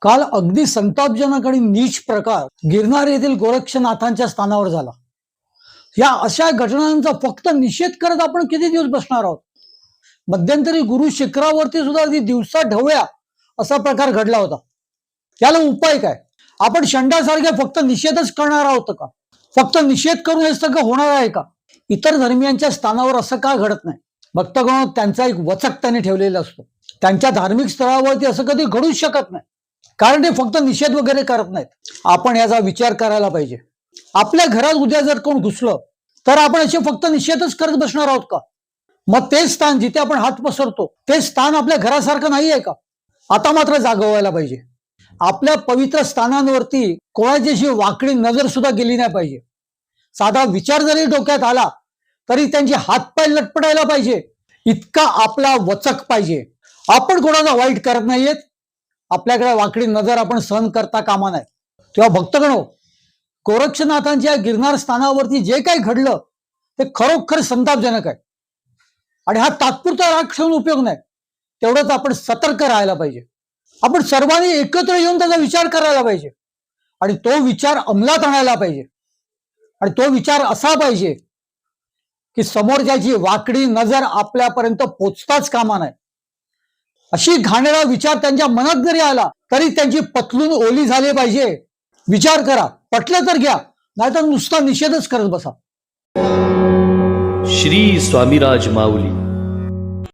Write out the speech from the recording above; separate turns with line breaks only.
काल अगदी संतापजनक आणि नीच प्रकार गिरनार येथील गोरक्षनाथांच्या स्थानावर झाला। या अशा घटनांचा फक्त निषेध करत आपण किती दिवस बसणार आहोत। मध्यंतरी गुरु शिखरावरती सुद्धा अगदी दिवसा ढवळ्या असा प्रकार घडला होता। याला उपाय काय? आपण षंडासारखे फक्त निषेधच करणार आहोत का? फक्त निषेध करून हे सगळं होणार आहे का? इतर धर्मियांच्या स्थानावर असं का घडत नाही? भक्तगण त्यांचा एक वचक त्यांनी ठेवलेला असतो। त्यांच्या धार्मिक स्थळावरती असं कधी घडूच शकत नाही, कारण ते फक्त निषेध वगैरे करत नाहीत। आपण याचा विचार करायला पाहिजे। आपल्या घरात उद्या जर कोण घुसलं तर आपण असे फक्त निषेधच करत बसणार आहोत का? मग ते स्थान जिथे आपण हात पसरतो ते स्थान आपल्या घरासारखं नाही आहे का? आता मात्र जागं व्हायला पाहिजे। आपल्या पवित्र स्थानांवरती कोणाची अशी वाकडी नजर सुद्धा गेली नाही पाहिजे। साधा विचार जरी डोक्यात आला तरी त्यांचे हातपाय लटपटायला पाहिजे, इतका आपला वचक पाहिजे। आपण कोणाला वाईट करत नाहीयेत, आपल्याकडे वाकडी नजर आपण सहन करता कामा नये। तेव्हा भक्तगणो, गोरक्षनाथांच्या गिरनार स्थानावरती जे काही घडलं ते खरोखर संतापजनक आहे आणि हा तात्पुरता राग ठेवून उपयोग नाही। तेवढंच आपण सतर्क राहायला पाहिजे। आपण सर्वांनी एकत्र येऊन त्याचा विचार करायला पाहिजे आणि तो विचार अंमलात आणायला पाहिजे। आणि तो विचार असा पाहिजे की समोरच्याची वाकडी नजर आपल्यापर्यंत पोचताच कामा नये। अशी घाणेरडा विचार त्यांच्या मनात जरी आला तरी त्यांची पतलून ओली झाली पाहिजे। विचार करा, पटलं तर घ्या, नाहीतर नुसता निषेधच करत बसा।
श्री स्वामीराज माऊली।